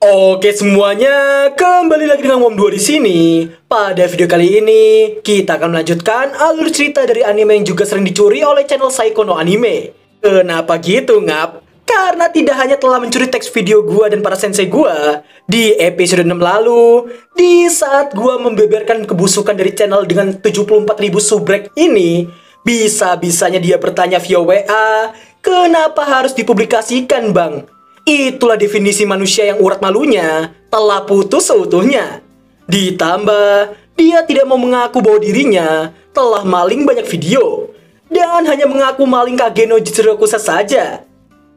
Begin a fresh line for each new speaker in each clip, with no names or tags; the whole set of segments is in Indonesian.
Oke semuanya, kembali lagi dengan Wom 2 di sini. Pada video kali ini, kita akan melanjutkan alur cerita dari anime yang juga sering dicuri oleh channel Saiko no Anime. Kenapa gitu, Ngap? Karena tidak hanya telah mencuri teks video gua dan para sensei gua di episode 6 lalu, di saat gua membeberkan kebusukan dari channel dengan 74.000 subrek ini, bisa-bisanya dia bertanya via WA, kenapa harus dipublikasikan, Bang? Itulah definisi manusia yang urat malunya telah putus seutuhnya. Ditambah, dia tidak mau mengaku bahwa dirinya telah maling banyak video dan hanya mengaku maling Kage no Jitsurokusa saja.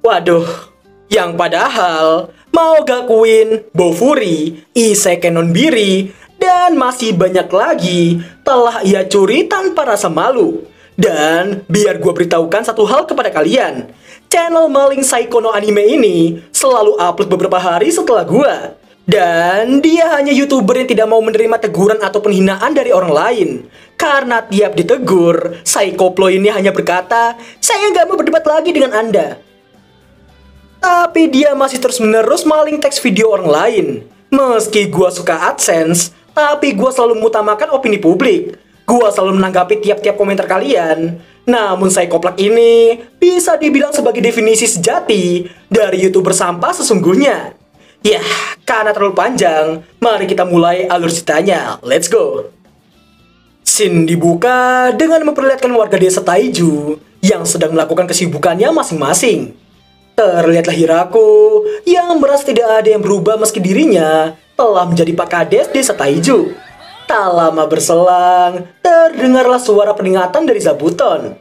Waduh, yang padahal mau gakuin Bofuri, Isekai Nonbiri, dan masih banyak lagi telah ia curi tanpa rasa malu. Dan biar gue beritahukan satu hal kepada kalian, channel maling Saiko no Anime ini selalu upload beberapa hari setelah gua. Dan dia hanya YouTuber yang tidak mau menerima teguran atau penghinaan dari orang lain. Karena tiap ditegur, Saikoplo ini hanya berkata, "Saya nggak mau berdebat lagi dengan Anda." Tapi dia masih terus-menerus maling teks video orang lain. Meski gua suka AdSense, tapi gua selalu mengutamakan opini publik. Gua selalu menanggapi tiap-tiap komentar kalian. Namun Saikoplak ini bisa dibilang sebagai definisi sejati dari YouTuber sampah sesungguhnya. Yah, karena terlalu panjang, mari kita mulai alur ceritanya. Let's go. Scene dibuka dengan memperlihatkan warga desa Taiju yang sedang melakukan kesibukannya masing-masing. Terlihatlah Hiraku yang merasa tidak ada yang berubah meski dirinya telah menjadi Pak Kades desa Taiju. Tak lama berselang, terdengarlah suara peringatan dari Zabuton.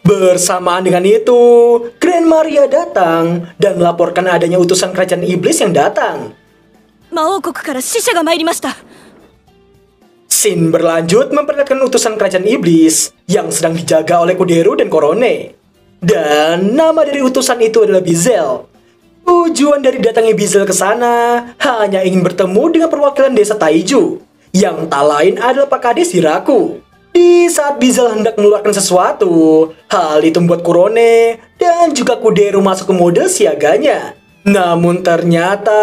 Bersamaan dengan itu, Grand Maria datang dan melaporkan adanya utusan kerajaan iblis yang datang. Scene berlanjut memperlihatkan utusan kerajaan iblis yang sedang dijaga oleh Kuderu dan Korone. Dan nama dari utusan itu adalah Bizel. Tujuan dari datangnya Bizel ke sana hanya ingin bertemu dengan perwakilan desa Taiju, yang tak lain adalah Pak Kades Hiraku. Di saat Bizel hendak mengeluarkan sesuatu, hal itu membuat Kurone dan juga Kuderu masuk ke mode siaganya. Namun ternyata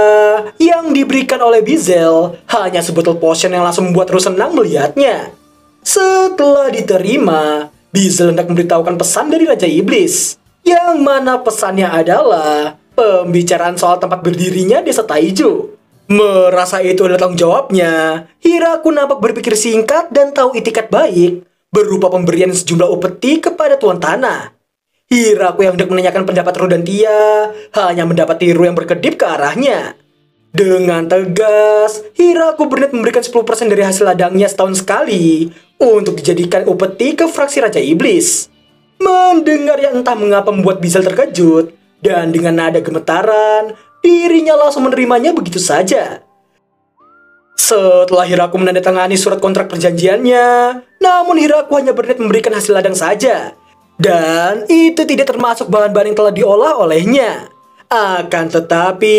yang diberikan oleh Bizel hanya sebotol potion yang langsung membuat Ru senang melihatnya. Setelah diterima, Bizel hendak memberitahukan pesan dari Raja Iblis, yang mana pesannya adalah pembicaraan soal tempat berdirinya desa Taiju. Merasa itu adalah tanggung jawabnya, Hiraku nampak berpikir singkat dan tahu itikat baik berupa pemberian sejumlah upeti kepada Tuan Tanah. Hiraku yang hendak menanyakan pendapat Ru dan Tia hanya mendapati Ru yang berkedip ke arahnya. Dengan tegas, Hiraku berniat memberikan 10% dari hasil ladangnya setahun sekali untuk dijadikan upeti ke fraksi Raja Iblis. Mendengar yang entah mengapa membuat Bizel terkejut, dan dengan nada gemetaran, dirinya langsung menerimanya begitu saja. Setelah Hiraku menandatangani surat kontrak perjanjiannya, namun Hiraku hanya berniat memberikan hasil ladang saja. Dan itu tidak termasuk bahan-bahan yang telah diolah olehnya. Akan tetapi,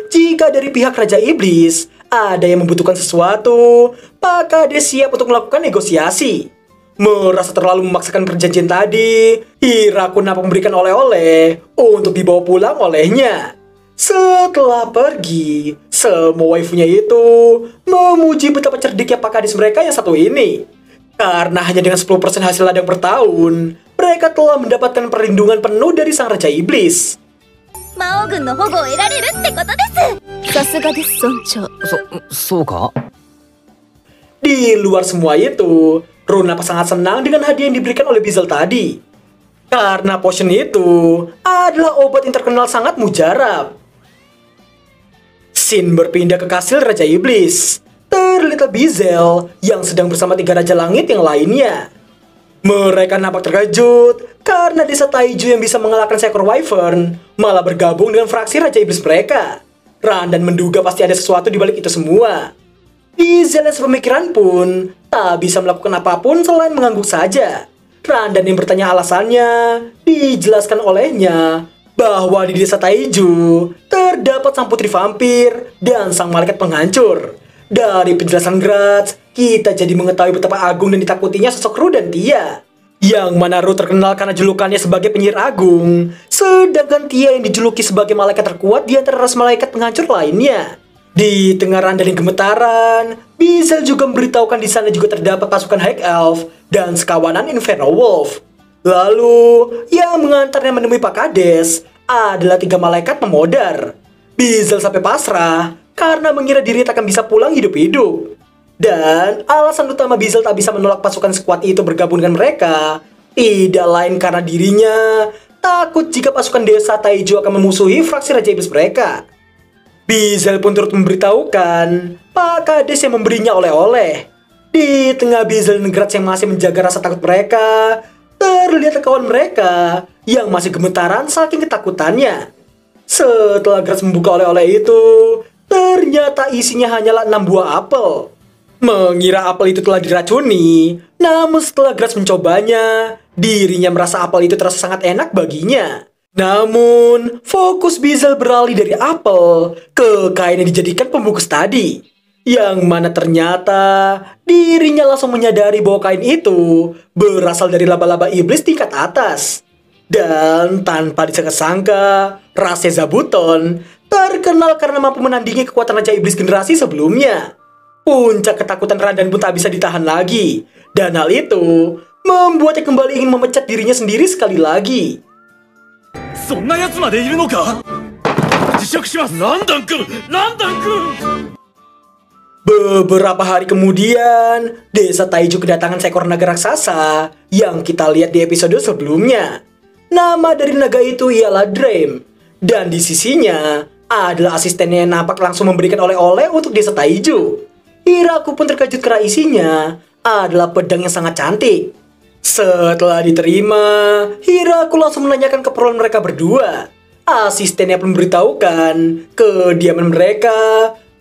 jika dari pihak Raja Iblis ada yang membutuhkan sesuatu, maka dia siap untuk melakukan negosiasi. Merasa terlalu memaksakan perjanjian tadi, Hiraku nampak memberikan oleh-oleh untuk dibawa pulang olehnya. Setelah pergi, semua waifunya itu memuji betapa cerdiknya Pak Kades mereka yang satu ini. Karena hanya dengan 10% hasil ladang per tahun, mereka telah mendapatkan perlindungan penuh dari Sang Raja Iblis. Di luar semua itu, Runa sangat senang dengan hadiah yang diberikan oleh Bizel tadi. Karena potion itu adalah obat yang terkenal sangat mujarab. Scene berpindah ke kastil Raja Iblis. Terlihat Bizel yang sedang bersama 3 Raja Langit yang lainnya. Mereka nampak terkejut karena desa Taiju yang bisa mengalahkan seekor wyvern malah bergabung dengan fraksi Raja Iblis mereka. Randan menduga pasti ada sesuatu di balik itu semua. Bizel yang sepemikiran pun tak bisa melakukan apapun selain mengangguk saja. Randan yang bertanya alasannya dijelaskan olehnya bahwa di desa Taiju terdapat sang putri vampir dan sang malaikat penghancur. Dari penjelasan Gratz, kita jadi mengetahui betapa agung dan ditakutinya sosok Ru dan Tia. Yang mana Ru terkenal karena julukannya sebagai penyihir agung, sedangkan Tia yang dijuluki sebagai malaikat terkuat di antara ras malaikat penghancur lainnya. Di tengah randa dan gemetaran, Bizel juga memberitahukan di sana juga terdapat pasukan High Elf dan sekawanan Inferno Wolf. Lalu, yang mengantarnya menemui Pak Kades adalah 3 malaikat pemodar. Bizel sampai pasrah karena mengira diri tak akan bisa pulang hidup-hidup. Dan alasan utama Bizel tak bisa menolak pasukan sekuat itu bergabung dengan mereka tidak lain karena dirinya takut jika pasukan desa Taiju akan memusuhi fraksi Raja Iblis mereka. Bizel pun turut memberitahukan Pak Kades yang memberinya oleh-oleh. Di tengah Bizel dan Gratz yang masih menjaga rasa takut mereka, terlihat kawan mereka yang masih gemetaran saking ketakutannya. Setelah Gratz membuka oleh-oleh itu, ternyata isinya hanyalah 6 buah apel. Mengira apel itu telah diracuni, namun setelah Gratz mencobanya, dirinya merasa apel itu terasa sangat enak baginya. Namun, fokus Bizel beralih dari apel ke kain yang dijadikan pembungkus tadi. Yang mana ternyata dirinya langsung menyadari bahwa kain itu berasal dari laba-laba iblis tingkat atas. Dan tanpa disangka-sangka, Ras Zabuton terkenal karena mampu menandingi kekuatan Raja Iblis generasi sebelumnya. Puncak ketakutan Radan pun tak bisa ditahan lagi. Dan hal itu membuatnya kembali ingin memecat dirinya sendiri sekali lagi. Beberapa hari kemudian, desa Taiju kedatangan seekor naga raksasa yang kita lihat di episode sebelumnya. Nama dari naga itu ialah Dream. Dan di sisinya adalah asistennya yang nampak langsung memberikan oleh-oleh untuk desa Taiju. Hiraku pun terkejut karena isinya adalah pedang yang sangat cantik. Setelah diterima, Hiraku langsung menanyakan keperluan mereka berdua. Asistennya pun memberitahukan kediaman mereka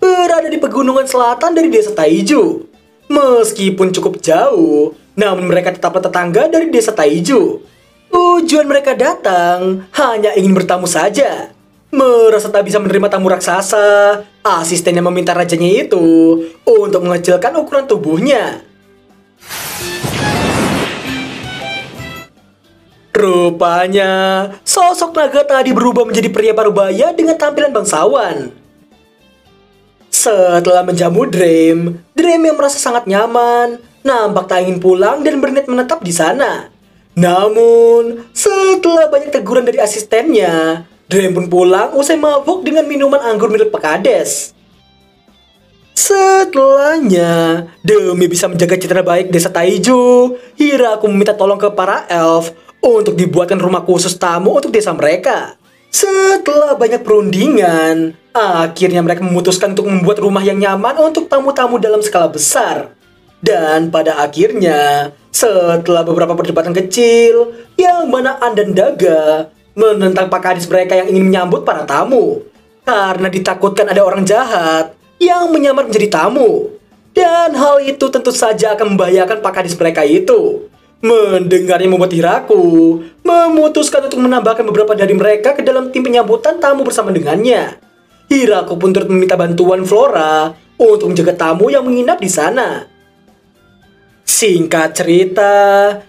berada di pegunungan selatan dari desa Taiju. Meskipun cukup jauh, namun mereka tetaplah tetangga dari desa Taiju. Tujuan mereka datang hanya ingin bertamu saja. Merasa tak bisa menerima tamu raksasa, asistennya meminta rajanya itu untuk mengecilkan ukuran tubuhnya. Rupanya, sosok naga tadi berubah menjadi pria parubaya dengan tampilan bangsawan. Setelah menjamu Dream yang merasa sangat nyaman, nampak tak ingin pulang dan berniat menetap di sana. Namun, setelah banyak teguran dari asistennya, Dream pun pulang usai mabuk dengan minuman anggur milik Pak Kades. Setelahnya, demi bisa menjaga citra baik desa Taiju, Hiraku meminta tolong ke para elf untuk dibuatkan rumah khusus tamu untuk desa mereka. Setelah banyak perundingan, akhirnya mereka memutuskan untuk membuat rumah yang nyaman untuk tamu-tamu dalam skala besar. Dan pada akhirnya, setelah beberapa perdebatan kecil, yang mana An dan Daga menentang Pak Kades mereka yang ingin menyambut para tamu. Karena ditakutkan ada orang jahat yang menyamar menjadi tamu. Dan hal itu tentu saja akan membahayakan Pak Kades mereka itu. Mendengarnya membuat Hiraku memutuskan untuk menambahkan beberapa dari mereka ke dalam tim penyambutan tamu bersama dengannya. Hiraku pun turut meminta bantuan Flora untuk menjaga tamu yang menginap di sana. Singkat cerita,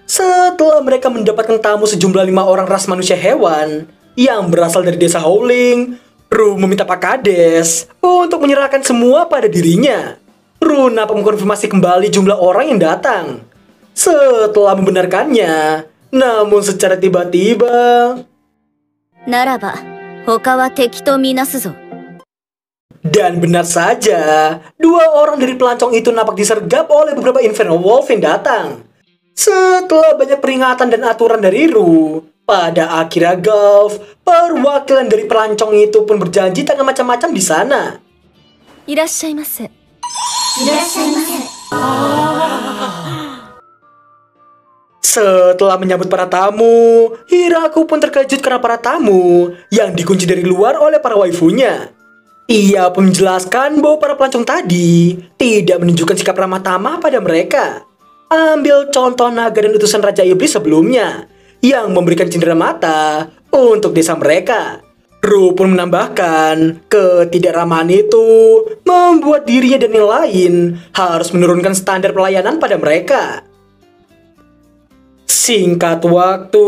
setelah mereka mendapatkan tamu sejumlah 5 orang ras manusia hewan yang berasal dari desa Howling, Ru meminta Pak Kades untuk menyerahkan semua pada dirinya. Ru nampak mengkonfirmasi kembali jumlah orang yang datang. Setelah membenarkannya, namun secara tiba-tiba,
Naraba, hoka wa teki to minasu zo.
Dan benar saja, 2 orang dari pelancong itu nampak disergap oleh beberapa Inferno Wolf yang datang. Setelah banyak peringatan dan aturan dari Ru, pada akhirnya Golf, perwakilan dari pelancong itu pun berjanji tak akan macam-macam di sana.
Irashaimase.
Setelah menyambut para tamu, Hiraku pun terkejut karena para tamu yang dikunci dari luar oleh para waifunya. Ia pun menjelaskan bahwa para pelancong tadi tidak menunjukkan sikap ramah tamah pada mereka. Ambil contoh naga dan utusan Raja Iblis sebelumnya yang memberikan cindera mata untuk desa mereka. Ru pun menambahkan ketidakramahan itu membuat dirinya dan yang lain harus menurunkan standar pelayanan pada mereka. Singkat waktu,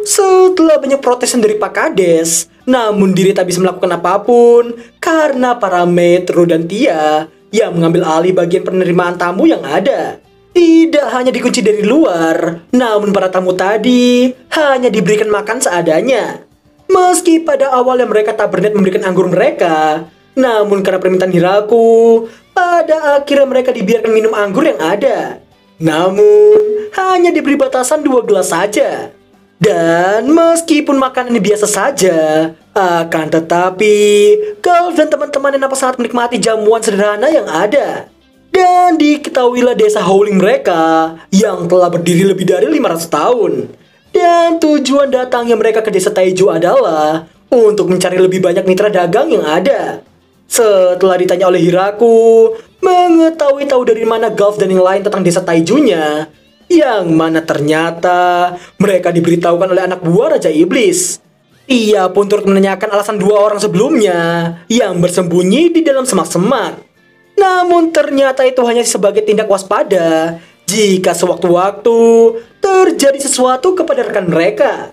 setelah banyak protesan dari Pak Kades, namun diri tak bisa melakukan apapun karena para Metro dan Tia yang mengambil alih bagian penerimaan tamu yang ada. Tidak hanya dikunci dari luar, namun para tamu tadi hanya diberikan makan seadanya. Meski pada awalnya mereka tak berniat memberikan anggur mereka, namun karena permintaan Hiraku, pada akhirnya mereka dibiarkan minum anggur yang ada. Namun, hanya diberi batasan 2 gelas saja. Dan meskipun makanan ini biasa saja, akan tetapi Golf dan teman-teman nampak sangat menikmati jamuan sederhana yang ada. Dan diketahuilah desa Howling mereka yang telah berdiri lebih dari 500 tahun. Dan tujuan datangnya mereka ke desa Taiju adalah untuk mencari lebih banyak mitra dagang yang ada. Setelah ditanya oleh Hiraku, mengetahui tahu dari mana Golf dan yang lain tentang desa Taijunya, yang mana ternyata mereka diberitahukan oleh anak buah Raja Iblis. Ia pun turut menanyakan alasan 2 orang sebelumnya yang bersembunyi di dalam semak-semak. Namun ternyata itu hanya sebagai tindak waspada jika sewaktu-waktu terjadi sesuatu kepada rekan mereka.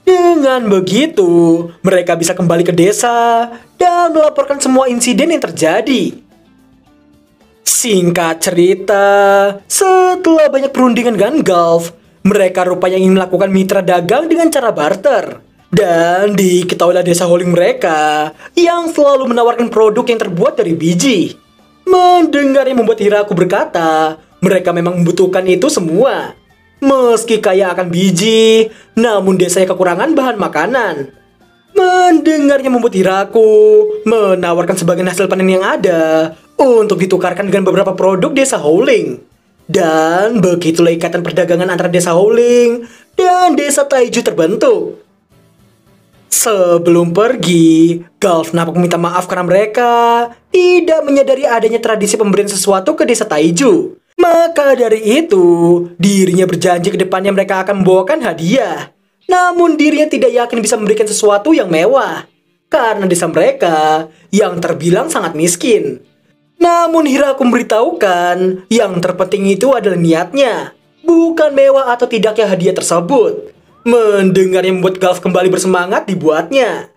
Dengan begitu, mereka bisa kembali ke desa dan melaporkan semua insiden yang terjadi. Singkat cerita, setelah banyak perundingan dengan Golf, mereka rupanya ingin melakukan mitra dagang dengan cara barter. Dan diketahuilah desa Howling mereka yang selalu menawarkan produk yang terbuat dari biji. Mendengarnya membuat Hiraku berkata, mereka memang membutuhkan itu semua. Meski kaya akan biji, namun desanya kekurangan bahan makanan. Mendengarnya membuat Hiraku menawarkan sebagian hasil panen yang ada untuk ditukarkan dengan beberapa produk desa Howling. Dan begitulah ikatan perdagangan antara desa Howling dan desa Taiju terbentuk. Sebelum pergi, Golf nampak meminta maaf karena mereka tidak menyadari adanya tradisi pemberian sesuatu ke desa Taiju. Maka dari itu, dirinya berjanji ke depannya mereka akan membawakan hadiah. Namun dirinya tidak yakin bisa memberikan sesuatu yang mewah, karena desa mereka yang terbilang sangat miskin. Namun Hiraku memberitahukan yang terpenting itu adalah niatnya, bukan mewah atau tidaknya hadiah tersebut. Mendengarnya membuat Golf kembali bersemangat dibuatnya.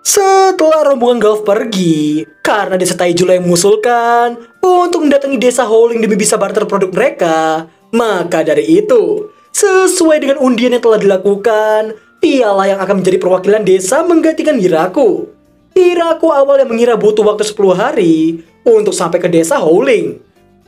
Setelah rombongan Golf pergi, karena desa Taiju yang mengusulkan untuk mendatangi desa Howling demi bisa barter produk mereka, maka dari itu, sesuai dengan undian yang telah dilakukan, dialah yang akan menjadi perwakilan desa menggantikan Hiraku. Hiraku awalnya mengira butuh waktu 10 hari untuk sampai ke desa Howling.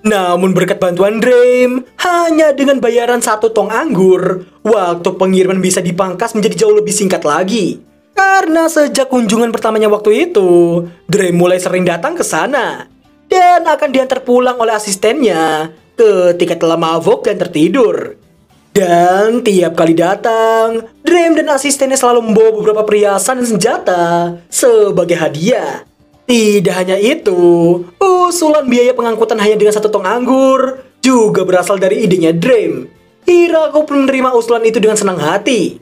Namun berkat bantuan Dream, hanya dengan bayaran 1 tong anggur, waktu pengiriman bisa dipangkas menjadi jauh lebih singkat lagi. Karena sejak kunjungan pertamanya waktu itu, Dream mulai sering datang ke sana dan akan diantar pulang oleh asistennya ketika telah mabuk dan tertidur. Dan tiap kali datang, Dream dan asistennya selalu membawa beberapa perhiasan dan senjata sebagai hadiah. Tidak hanya itu, usulan biaya pengangkutan hanya dengan 1 tong anggur juga berasal dari idenya Dream. Hiraku pun menerima usulan itu dengan senang hati.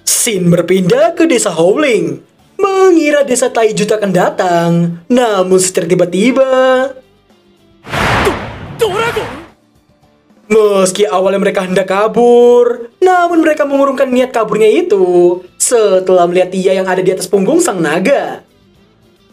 Scene berpindah ke desa Howling. Mengira desa Taiju akan datang, namun secara tiba-tiba meski awalnya mereka hendak kabur, namun mereka mengurungkan niat kaburnya itu setelah melihat Tia yang ada di atas punggung sang naga.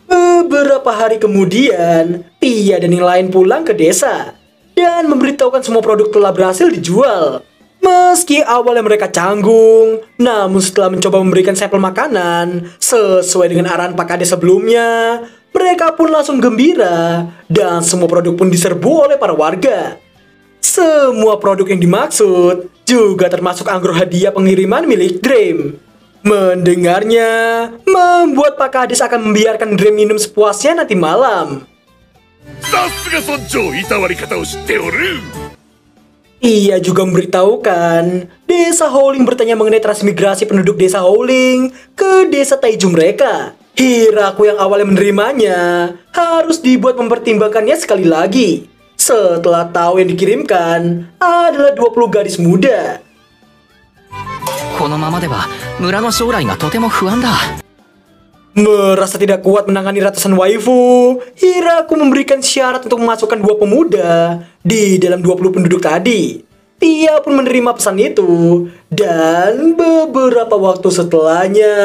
Beberapa hari kemudian, Tia dan yang lain pulang ke desa dan memberitahukan semua produk telah berhasil dijual. Meski awalnya mereka canggung, namun setelah mencoba memberikan sampel makanan sesuai dengan arahan Pak Kades sebelumnya, mereka pun langsung gembira dan semua produk pun diserbu oleh para warga. Semua produk yang dimaksud juga termasuk anggur hadiah pengiriman milik Dream. Mendengarnya membuat Pak Kades akan membiarkan Dream minum sepuasnya nanti malam. Ia juga memberitahukan desa Howling bertanya mengenai transmigrasi penduduk desa Howling ke desa Taiju mereka. Hiraku yang awalnya menerimanya harus dibuat mempertimbangkannya sekali lagi setelah tahu yang dikirimkan adalah 20 gadis muda. Merasa tidak kuat menangani ratusan waifu, Hiraku memberikan syarat untuk memasukkan 2 pemuda di dalam 20 penduduk tadi. Dia pun menerima pesan itu, dan beberapa waktu setelahnya...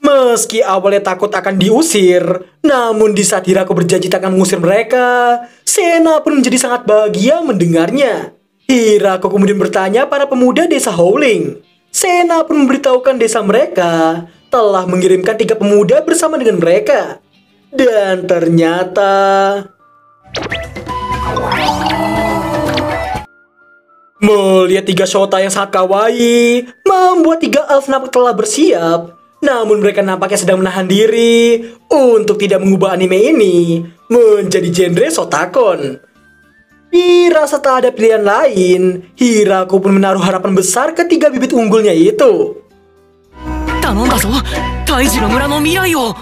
Meski awalnya takut akan diusir, namun di saat Hiraku berjanji tak akan mengusir mereka, Sena pun menjadi sangat bahagia mendengarnya. Hiraku kemudian bertanya para pemuda desa Howling. Sena pun memberitahukan desa mereka telah mengirimkan 3 pemuda bersama dengan mereka. Dan ternyata... melihat 3 shota yang sangat kawaii, membuat 3 elf nampak telah bersiap. Namun mereka nampaknya sedang menahan diri untuk tidak mengubah anime ini menjadi genre Shotacon. Dirasa tak ada pilihan lain, Hiraku pun menaruh harapan besar ke 3 bibit unggulnya itu.
頼んだぞ、大樹の村の未来を。